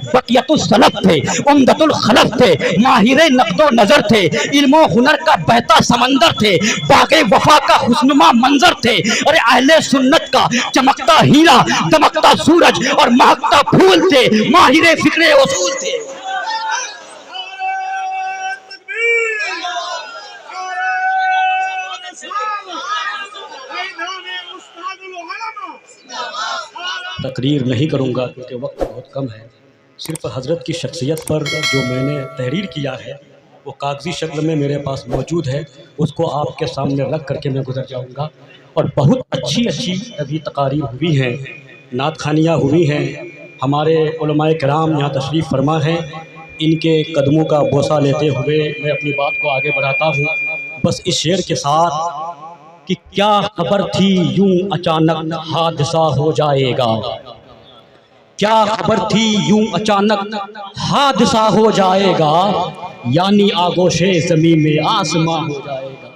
बकियतुल self थे, उम्दतुल खलफ थे, माहिरे नक़्दो नजर थे, इल्म हुनर का बहता समंदर थे, बाग़े वफा का हुस्नुमा मंजर थे। अरे अहले सुन्नत का चमकता हीरा, दमकता सूरज और महकता फूल थे, माहिरे फिक्रे उसूल थे। तकरीर नहीं करूँगा क्योंकि वक्त बहुत कम है। सिर्फ हज़रत की शख्सियत पर जो मैंने तहरीर किया है वो कागज़ी शक्ल में मेरे पास मौजूद है, उसको आपके सामने रख करके मैं गुजर जाऊँगा। और बहुत अच्छी अच्छी अभी तकारीर हुई हैं, नात खानियाँ हुई हैं, हमारे उलमाए किराम यहाँ तशरीफ़ फरमा हैं, इनके कदमों का बोसा लेते हुए मैं अपनी बात को आगे बढ़ाता हूँ बस इस शेर के साथ कि क्या खबर थी यूं अचानक हादसा हो जाएगा, क्या खबर थी यूं अचानक हादसा हो जाएगा, यानी आगोशे ज़मीं में आसमां हो जाएगा,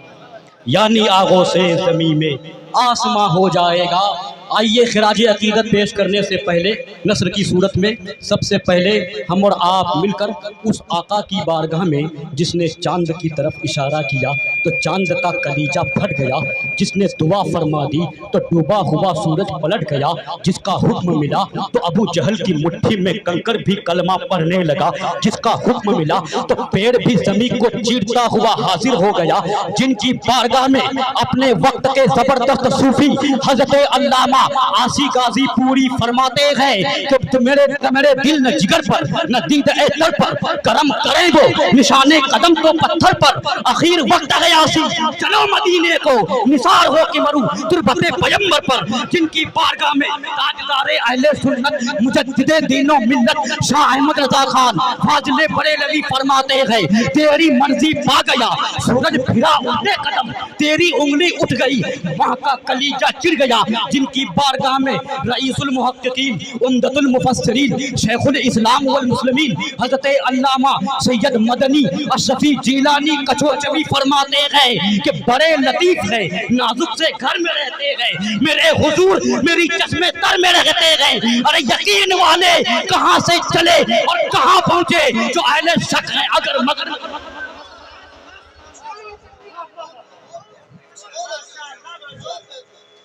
यानी आगोशे ज़मीं में आसमां हो जाएगा। आइए खिराज अकीदत पेश करने से पहले नस्र की सूरत में सबसे पहले हम और आप मिलकर उस आका की बारगाह में जिसने चांद की तरफ इशारा किया तो चांद का कलीजा फट गया, जिसने दुआ फरमा दी तो डूबा हुआ सूरज पलट गया, जिसका हुक्म मिला तो अबू जहल की मुट्ठी में कंकर भी कलमा पढ़ने लगा, जिसका हुक्म मिला तो पेड़ भी ज़मीन को चीरता हुआ हाजिर हो गया, जिनकी बारगाह में अपने वक्त के जबरदस्त सूफी हज़रत अल्लामा आसी गाजी पूरी फरमाते हैं कि मेरे दिल न जिगर पर न दीद एतर पर करम करें वो निशाने कदम तो पत्थर पर, आखिर वक्त है आसी चलो मदीने को निसार हो के मरूं तुरबते पैगंबर पर, जिनकी बारगाह में ताजदारे अहले सुन्नत मुजद्दिदे दीनो मिल्लत शाह अहमद रज़ा खान फाजिले बरेलवी फरमाते हैं तेरी मर्जी पा गया सूरज फिरा उल्टे कदम, तेरी उंगली उठ गई वहां का कलीजा चिर गया, जिनकी बारगाह में रईसुल मुहक्किकीन उम्दतुल मुफस्सिरीन शेखुल इस्लाम वल मुस्लिमीन हज़रत अल्लामा सैयद मदनी अशरफी जीलानी कचोचवी फरमाते हैं कि बड़े लतीफ है नाजुक से घर में रहते हैं, मेरे हुजूर मेरी चश्मे तर में रहते हैं। अरे यकीन वाले कहां से चले और कहां पहुंचे जो अहले शक है अगर मगर।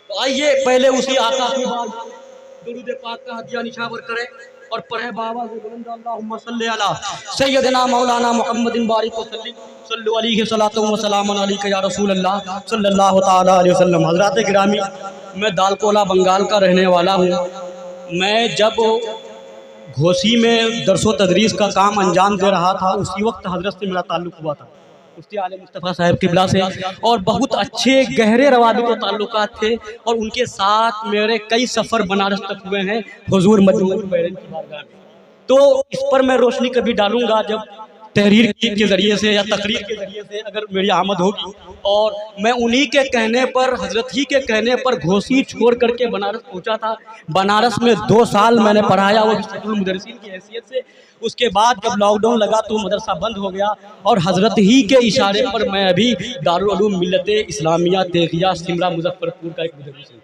आइए पहले उसी आका की बात दुरूद पाक का हदिया निछावर करें और पढ़े बाबा से बुलंद अल्लाहुम्मा सल्ली अला सय्यदना मौलाना मुहम्मदिन बारिक सल्लल्लाहु अलैहि सलातु व सलाम अलैका या रसूल अल्लाह सल्लल्लाहु तआला अलैहि वसल्लम। हज़रात गिरामी, मैं दालकोला बंगाल का रहने वाला हूँ। मैं जब घोसी में दरसो तदरीस का काम अंजाम दे रहा था उसी वक्त हज़रत से मेरा ताल्लुक़ हुआ था, मुफ्ती आले मुस्तफ़ा साहब किबला से, और बहुत अच्छे गहरे रवाबित और ताल्लुकात थे और उनके साथ मेरे कई सफ़र बनारस तक हुए हैं हुजूर मजमून बैरन की बारगाह में। तो इस पर मैं रोशनी कभी डालूंगा जब तहरीर के ज़रिए से या तकरीर के ज़रिए से अगर मेरी आमद होगी। और मैं उन्हीं के कहने पर हज़रत ही के कहने पर घोसी छोड़ करके बनारस पहुंचा था। बनारस में 2 साल मैंने पढ़ाया वो सदरुल मुदर्रिसीन की हैसियत से। उसके बाद जब लॉकडाउन लगा तो मदरसा बंद हो गया और हज़रत ही के इशारे पर मैं अभी दारुल उलूम मिल्लत इस्लामिया तेगिया सिमरा मुजफ्फरपुर का एक मुदर्रिस हूं।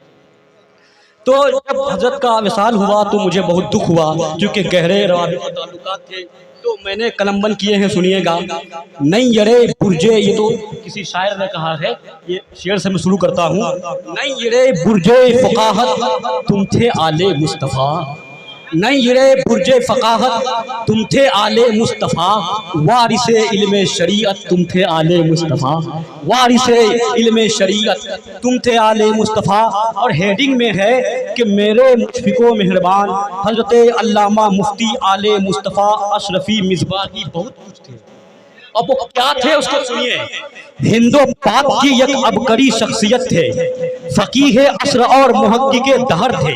तो जब हज़रत का विसाल हुआ तो मुझे बहुत दुख हुआ क्योंकि गहरे रवाबित ताल्लुकात थे। तो मैंने कलमबंद किए हैं, सुनिएगा। नहीं यरे बुर्जे, ये तो किसी शायर ने कहा है, ये शेर से मैं शुरू करता हूँ। नहीं यरे बुर्जे फ़क़ाहत तुम थे आले मुस्तफ़ा, नहीं यरे बुर्जे फ़क़ाहत तुम थे आले मुस्तफ़ा, वारिसे इल्मे शरीयत तुम थे आले मुस्तफ़ा, वारिसे इल्मे शरीयत तुम थे आले मुस्तफ़ा। और हेडिंग में है कि मेरे मुशफ़िक़ो मेहरबान हज़रत अल्लामा मुफ्ती आले मुस्तफ़ा अशरफी मिसबाही बहुत कुछ थे। अब वो क्या थे उसको सुनिए। हिंदो पाक की एक अबकरी शख्सियत थे, फ़क़ीह असर और मुहक्किक़े दहर थे,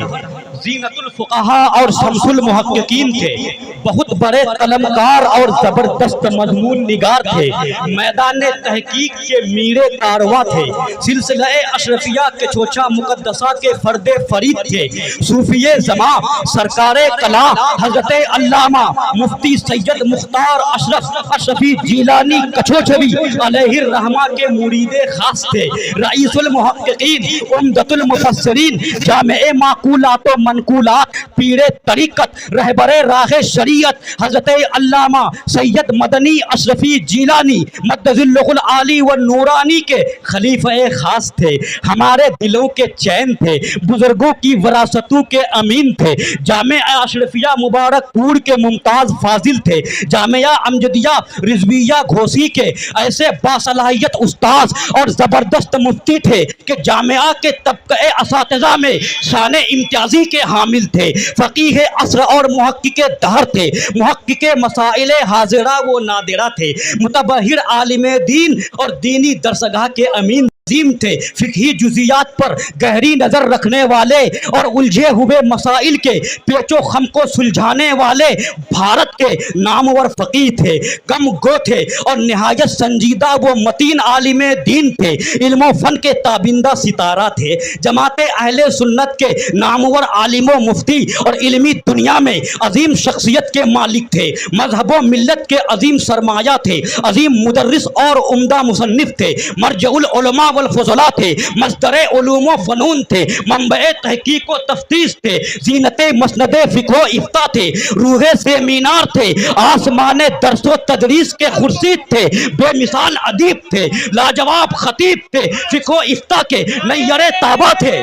ज़ीनतुल फ़ुक़हा और शम्सुल मुहक्किकीन थे, बहुत बड़े कलमकार और ज़बरदस्त मज़मून निगार थे, मैदान तहकीक के मीरे कारवा थे, सिलसिला अशरफिया के छोचा मुक़द्दसा के फ़र्दे फ़रीद थे, सूफ़िये ज़मा सरकारे कला हज़रत अल्लामा मुफ्ती सैयद मुख्तार अशरफ अशरफी जीलानी कछोछवी अलैहिर रहमा के मुरीदे खास थे, रईसुल मुहक्किकीन उम्दतुल मुफस्सिरीन जामे माक़ूलात मनकूलात पीरे तरीक़त रहबरे राह शरीयत हज़रत अल्लामा सैयद मदनी अशरफी जीलानी मद्दज़िल्लुहुल आली व नूरानी के खलीफे खास थे। हमारे दिलों के चैन थे, बुजुर्गों की वरासतों के अमीन थे। जामिया अशरफिया मुबारकपुर के मुमताज़ फाजिल थे। जामिया अमजदिया रिजविया घोसी के ऐसे बासलाहियत उस्ताद और ज़बरदस्त मुफ्ती थे कि जामिया के तबक़े असातिज़ा में शान इम्तियाज़ी के हामिल थे। फ़क़ीह असर और मुहक्किक़े दहर थे। मुहक्किक़े मसाइले हाज़िरा वो नादिरा थे। मुतबहिर आलिम दीन और दीनी दरसगाह के अमीन अजीम थे। फ़िक़ही जुज़ियात पर गहरी नज़र रखने वाले और उलझे हुए मसाइल के पेचो खम को सुलझाने वाले भारत के नामवर फ़क़ीह थे। गम गो थे और नहायत संजीदा वो मतीन आलिम दीन थे। इल्म फ़न के ताबिंदा सितारा थे। जमात अहले सुन्नत के नामवर आलिम व मुफ्ती और इल्मी दुनिया में अजीम शख्सियत के मालिक थे। मजहब व मिल्लत के अजीम सरमाया थे। अजीम मुदर्रिस और उम्दा मुसन्निफ थे। मरजउल उलमा वल फज़ला थे। मस्दरे उलूम व फ़नून थे। मंबए तहकीक व तफ्तीश थे। ज़ीनते मसनदे फ़िक़्ह व इफ्ता थे। रूहे से मीनार थे। आसमाने दर्स व तदरीस के खुर्शीद थे। बेमिसाल अदीब थे। लाजवाब खतीब थे। फ़िक़्ह व इफ्ता के नैयरे ताबा थे।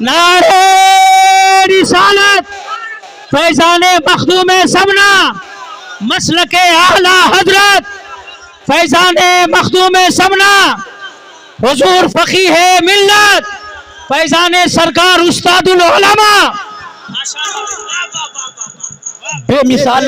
नारे रिसालत फैज़ाने मखदूम सबना मसलके आला हजरत फैज़ाने मखदूम सबना हुजूर फ़क़ीह मिल्लत फैज़ाने सरकार उस्तादुल उलमा। बेमिसाल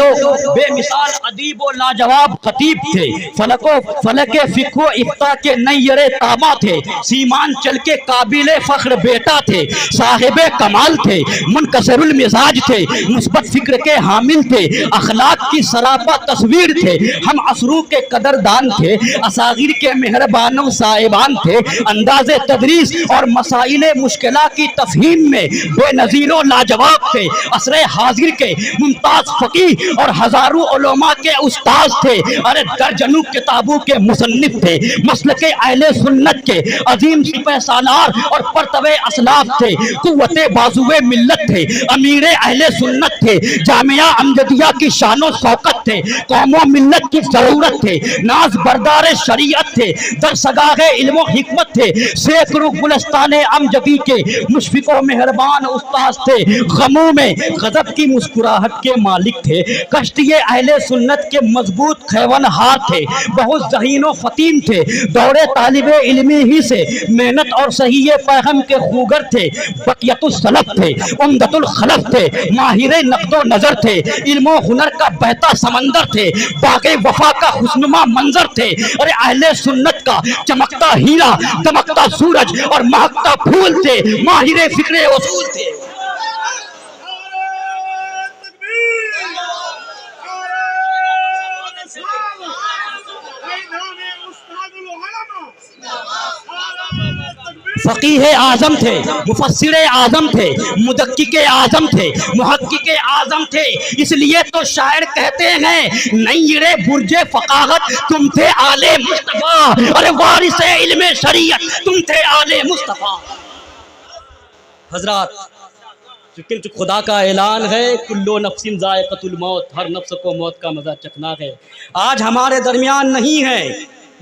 अदीब व लाजवाब खतीब थे। फलके फ़िक़्ह व इफ्ता के नैयरे ताबा थे। सीमान चल के काबिले फ़ख्र बेटा थे। साहिबे कमाल थे। मुनकसरुल मिजाज थे। मुस्बत फ़िक्र के हामिल थे। अखलाक की सरापा तस्वीर थे। हम असरू के कदरदान थे। असागिर के मेहरबान साहिबान थे। अंदाज़े तदरीस और मसाइले मुश्किला की तफ़हीम में बेनज़ीरो लाजवाब थे। असरे हाजिर के मुमताज़ फ़क़ीह और हज़ारों उलमा के उस्ताद थे। अरे दर्जनों किताबों के मुसन्निफ थे। मसलके अहले सुन्नत के अजीम सिपह सालार और परतवे असलाफ थे। कुव्वते बाजुए मिल्लत थे। अमीरे अहले सुन्नत थे। जामिया अमजदिया की शानो शौकत थे। कौमों मिल्लत की ज़रूरत थे। नाज बरदार शरीयत थे। दरसगाह इल्म हिकमत थे। सैकड़ों गुलस्ताने अमजदी के मुशफ़िक़ व मेहरबान उस्ताद थे। गमों में गज़ब की मुस्कुराहट के मालिक थे। कश्तिये अहले सुन्नत के मजबूत खैवनहार थे। बहुत ज़हीन व फ़तीन थे। दौरे तालिबे इल्मी ही से मेहनत और सही पैगम के खूगर थे। बक़ियतुल सलफ़ थे। उम्दतुल खलफ़ थे। माहिर नक़्दो नज़र थे। इल्म व हुनर का बहता समंदर थे। बाग़े वफ़ा का खुशनुमा मंजर थे। अरे अहले सुन्नत का चमकता हीरा, दमकता सूरज और महकता फूल थे। माहिर फ़िक्र उसूल थे। फ़क़ीह आज़म थे। मुफ़स्सिर आज़म थे। मुदक्किक़ आज़म थे। मुहक्किक़ आज़म थे। इसलिए तो शायर कहते हैं नैयरे बुर्जे फ़क़ाहत तुम थे आले मुस्तफ़ा। अरे वारिसे इल्मे शरीयत तुम थे आले मुस्तफ़ा। हज़रात, चूँकि खुदा का ऐलान है कुल्लु नफ्सिन ज़ाइक़तुल मौत, हर नफ्स को मौत का मज़ा चखना है। आज हमारे दरमियान नहीं है,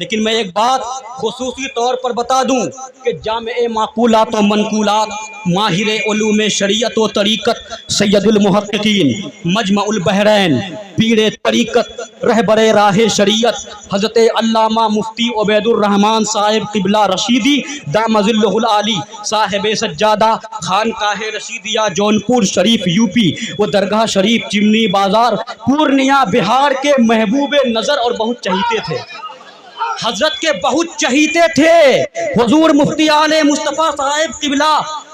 लेकिन मैं एक बात खुसूसी तौर पर बता दूं कि जामे माकूलात व मनकूलात माहिर उलूम शरीयत व तरीक़त सैयदुल मुहक्किकीन मजमउल बहरैन पीरे तरीक़त रहबरे राह शरीयत हज़रत अल्लामा मुफ्ती उबैदुर रहमान साहिब क़िबला रशीदी दामज़िल्लुहुल आली साहिब सज्जादा खानकाह रशीदिया जौनपुर शरीफ यूपी व दरगाह शरीफ चिमनी बाज़ार पूर्णिया बिहार के महबूब नज़र और बहुत चहीते थे। हजरत के बहुत चहीते थे। हुजूर मुफ्ती आले मुस्तफ़ा साहिब क़िबला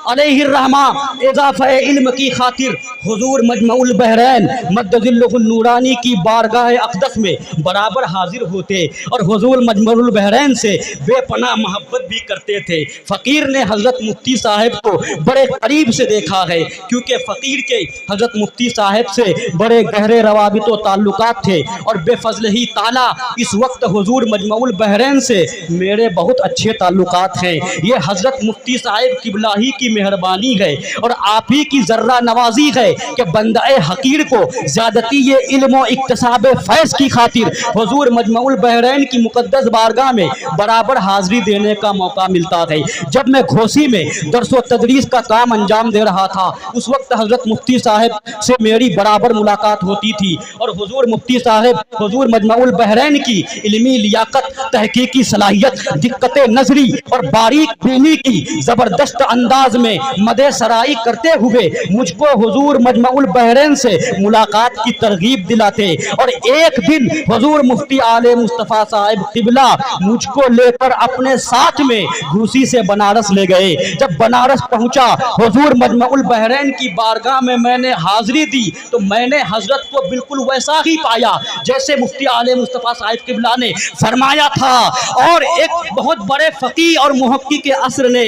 अलैहिर्रहमा इज़ाफ़ा इल्म की खातिर हुजूर मजमउल बहरैन मद्दज़िल्लुहुल नूरानी की बारगाह अक़दस में बराबर हाजिर होते और हुजूर मजमउल बहरैन से बेपनाह मोहब्बत भी करते थे। फ़कीर ने हज़रत मुफ्ती साहिब को बड़े करीब से देखा है, क्योंकि फ़कीर के हज़रत मुफ्ती साहिब से बड़े गहरे रवाबित व ताल्लुकात थे और बेफज़ल ही ताला इस वक्त हुजूर मजमउल बहरैन से मेरे बहुत अच्छे ताल्लुकात हैं। ये हज़रत मुफ्ती साहिब क़िबला ही की مہربانی ہے اور آپ ہی کی ذرہ نوازی ہے کہ بندہ حقیر کو زیادتی علم و اکتساب فیض کی خاطر حضور مجمع البحرین کی مقدس بارگاہ میں برابر حاضری دینے کا موقع ملتا ہے۔ جب میں گھوسی میں درس و تدریس کا کام انجام دے رہا تھا، اس وقت حضرت مفتی صاحب سے میری برابر ملاقات ہوتی تھی اور حضور مفتی صاحب حضور مجمع البحرین کی علمی لیاقت، تحقیقی صلاحیت، دقت نظری اور باریک بینی کی زبردست انداز میں مدح سرائی کرتے ہوئے مجھ کو حضور مجمع البحرین سے ملاقات کی ترغیب دلاتے، اور ایک دن حضور مفتی آل مصطفیٰ صاحب قبلہ مجھ کو لے کر اپنے ساتھ میں گھوسی سے بنارس لے گئے۔ جب بنارس پہنچا، حضور مجمع البحرین کی بارگاہ میں نے حاضری دی تو میں نے حضرت کو بالکل ویسا ہی پایا جیسے مفتی آل مصطفیٰ صاحب قبلہ نے فرمایا تھا، اور ایک بہت بڑے فقیہ اور محقق عصر نے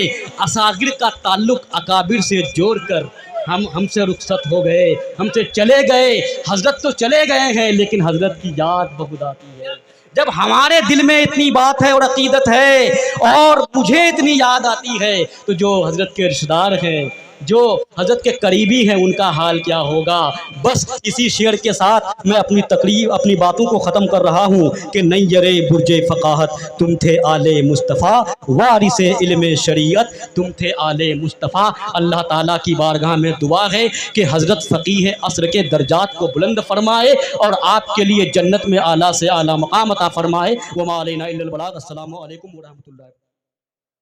اصاغر کا تعلق اکابر سے جوڑ کر ہم سے رخصت ہو گئے، ہم سے چلے گئے۔ حضرت تو چلے گئے ہیں لیکن حضرت کی یاد بہت آتی ہے۔ جب ہمارے دل میں اتنی بات ہے اور عقیدت ہے اور مجھے اتنی یاد آتی ہے تو جو حضرت کے رشتہ دار ہیں، جو حضرت کے قریبی ہیں، ان کا حال کیا ہوگا۔ بس اسی شعر کے ساتھ میں اپنی تقریر، اپنی باتوں کو ختم کر رہا ہوں کہ نیر برج فقاہت تم تھے آل مصطفیٰ، وارث علم شریعت تم تھے آل مصطفیٰ۔ اللہ تعالیٰ کی بارگاہ میں دعا ہے کہ حضرت فقیہ عصر کے درجات کو بلند فرمائے اور آپ کے لیے جنت میں اعلیٰ سے اعلیٰ مقام عطا فرمائے۔ وما علینا الا البلاغ۔ السلام علیکم ورحمۃ اللہ۔